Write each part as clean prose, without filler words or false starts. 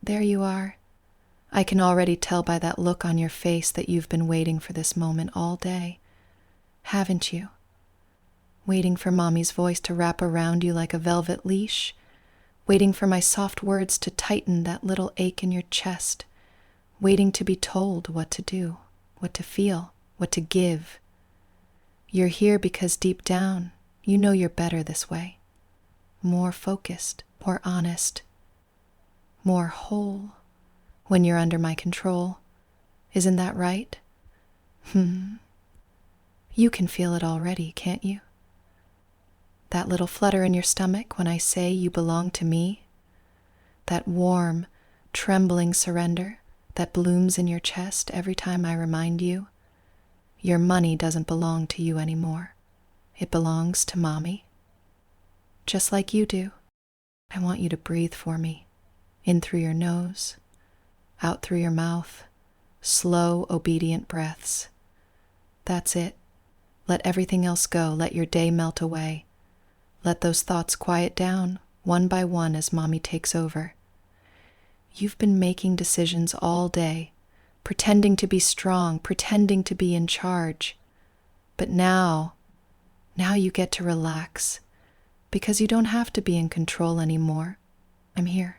there you are. I can already tell by that look on your face that you've been waiting for this moment all day. Haven't you? Waiting for Mommy's voice to wrap around you like a velvet leash. Waiting for my soft words to tighten that little ache in your chest. Waiting to be told what to do, what to feel, what to give. You're here because deep down, you know you're better this way. More focused, more honest, more whole when you're under my control. Isn't that right? You can feel it already, can't you? That little flutter in your stomach when I say you belong to me. That warm, trembling surrender that blooms in your chest every time I remind you. Your money doesn't belong to you anymore. It belongs to Mommy. Just like you do. I want you to breathe for me. In through your nose, out through your mouth. Slow, obedient breaths. That's it. Let everything else go. Let your day melt away. Let those thoughts quiet down, one by one as Mommy takes over. You've been making decisions all day, pretending to be strong, pretending to be in charge. But now you get to relax, because you don't have to be in control anymore. I'm here.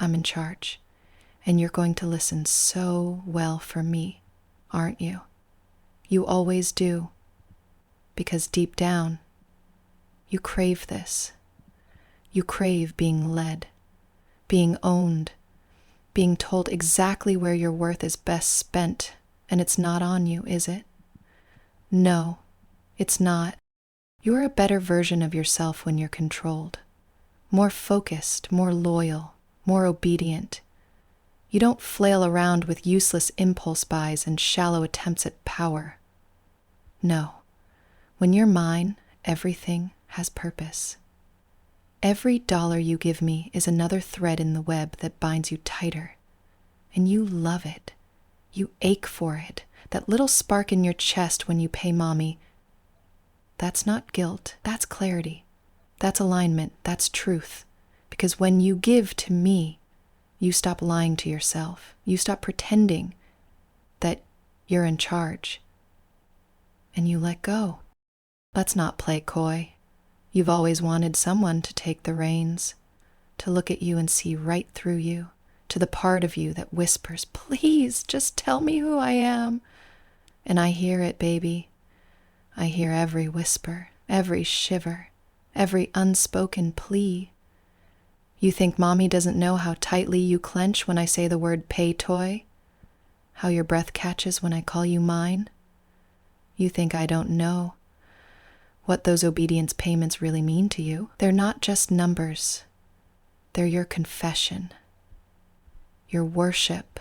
I'm in charge. And you're going to listen so well for me, aren't you? You always do. Because deep down, you crave this. You crave being led, being owned, being told exactly where your worth is best spent, and it's not on you, is it? No, it's not. You're a better version of yourself when you're controlled. More focused, more loyal, more obedient. You don't flail around with useless impulse buys and shallow attempts at power. No, when you're mine, everything has purpose. Every dollar you give me is another thread in the web that binds you tighter. And you love it. You ache for it. That little spark in your chest when you pay Mommy. That's not guilt. That's clarity. That's alignment. That's truth. Because when you give to me, you stop lying to yourself. You stop pretending that you're in charge. And you let go. Let's not play coy. You've always wanted someone to take the reins, to look at you and see right through you, to the part of you that whispers, please, just tell me who I am. And I hear it, baby. I hear every whisper, every shiver, every unspoken plea. You think Mommy doesn't know how tightly you clench when I say the word pay toy? How your breath catches when I call you mine? You think I don't know what those obedience payments really mean to you. They're not just numbers. They're your confession, your worship,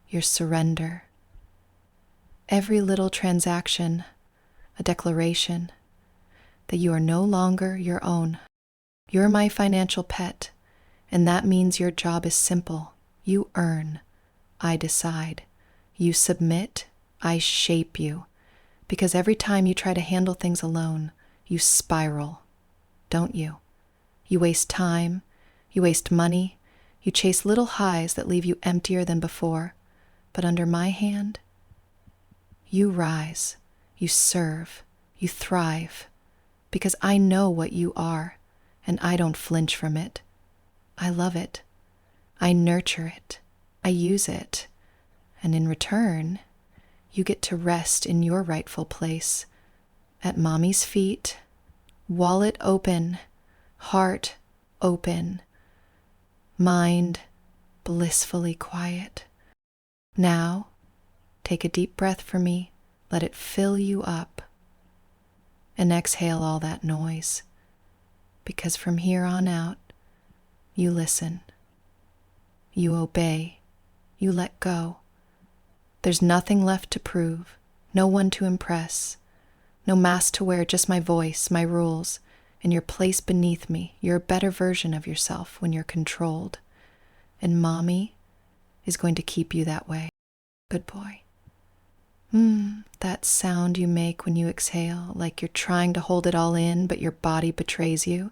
your surrender. Every little transaction, a declaration that you are no longer your own. You're my financial pet, and that means your job is simple. You earn, I decide. You submit, I shape you. Because every time you try to handle things alone, you spiral, don't you? You waste time, you waste money, you chase little highs that leave you emptier than before. But under my hand, you rise, you serve, you thrive. Because I know what you are, and I don't flinch from it. I love it. I nurture it. I use it. And in return, you get to rest in your rightful place, at Mommy's feet, wallet open, heart open, mind blissfully quiet. Now, take a deep breath for me, let it fill you up, and exhale all that noise, because from here on out, you listen, you obey, you let go. There's nothing left to prove, no one to impress, no mask to wear, just my voice, my rules, and your place beneath me. You're a better version of yourself when you're controlled. And Mommy is going to keep you that way. Good boy. That sound you make when you exhale, like you're trying to hold it all in, but your body betrays you.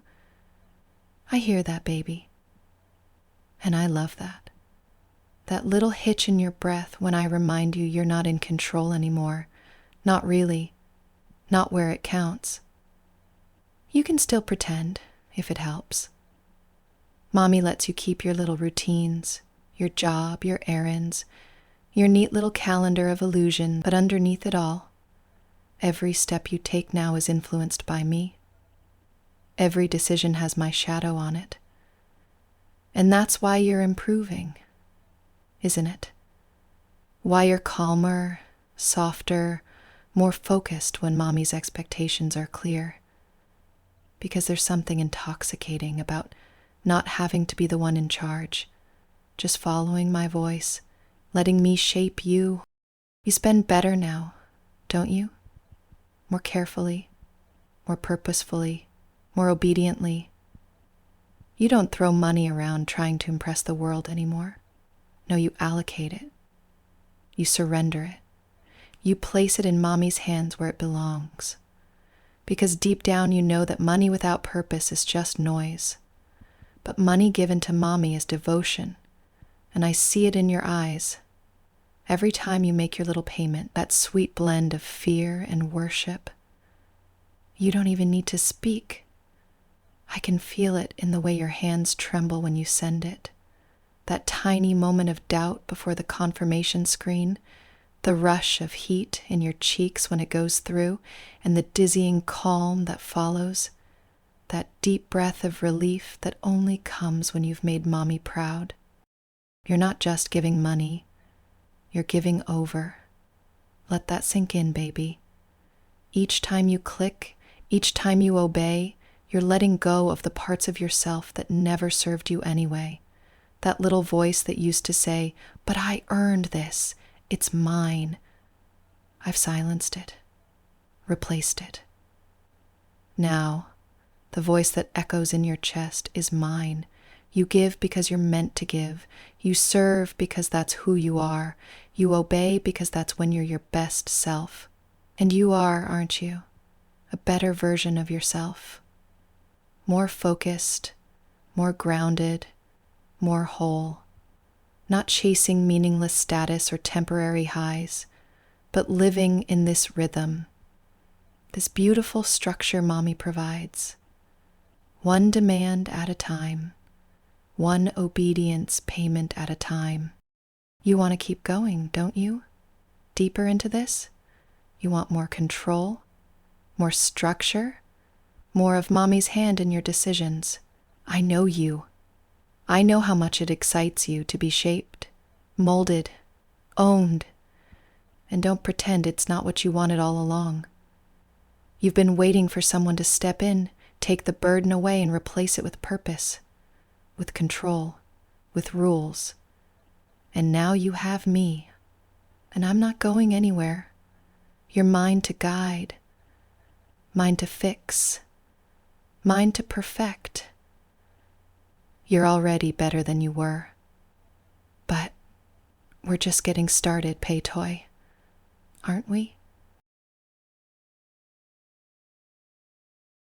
I hear that, baby. And I love that. That little hitch in your breath when I remind you you're not in control anymore. Not really. Not where it counts. You can still pretend, if it helps. Mommy lets you keep your little routines, your job, your errands, your neat little calendar of illusion, but underneath it all, every step you take now is influenced by me. Every decision has my shadow on it. And that's why you're improving, isn't it? Why you're calmer, softer, more focused when Mommy's expectations are clear. Because there's something intoxicating about not having to be the one in charge, just following my voice, letting me shape you. You spend better now, don't you? More carefully, more purposefully, more obediently. You don't throw money around trying to impress the world anymore. No, you allocate it. You surrender it. You place it in Mommy's hands where it belongs. Because deep down you know that money without purpose is just noise. But money given to Mommy is devotion, and I see it in your eyes. Every time you make your little payment, that sweet blend of fear and worship. You don't even need to speak. I can feel it in the way your hands tremble when you send it. That tiny moment of doubt before the confirmation screen, the rush of heat in your cheeks when it goes through, and the dizzying calm that follows, that deep breath of relief that only comes when you've made Mommy proud. You're not just giving money, you're giving over. Let that sink in, baby. Each time you click, each time you obey, you're letting go of the parts of yourself that never served you anyway. That little voice that used to say, "But I earned this. It's mine." I've silenced it, replaced it. Now, the voice that echoes in your chest is mine. You give because you're meant to give. You serve because that's who you are. You obey because that's when you're your best self. And you are, aren't you? A better version of yourself. More focused, more grounded, more whole. Not chasing meaningless status or temporary highs, but living in this rhythm, this beautiful structure Mommy provides. One demand at a time, one obedience payment at a time. You want to keep going, don't you? Deeper into this? You want more control, more structure, more of Mommy's hand in your decisions. I know you. I know how much it excites you to be shaped, molded, owned. And don't pretend it's not what you wanted all along. You've been waiting for someone to step in, take the burden away and replace it with purpose, with control, with rules. And now you have me, and I'm not going anywhere. You're mine to guide, mine to fix, mine to perfect. You're already better than you were. But we're just getting started, Pay Toy, aren't we?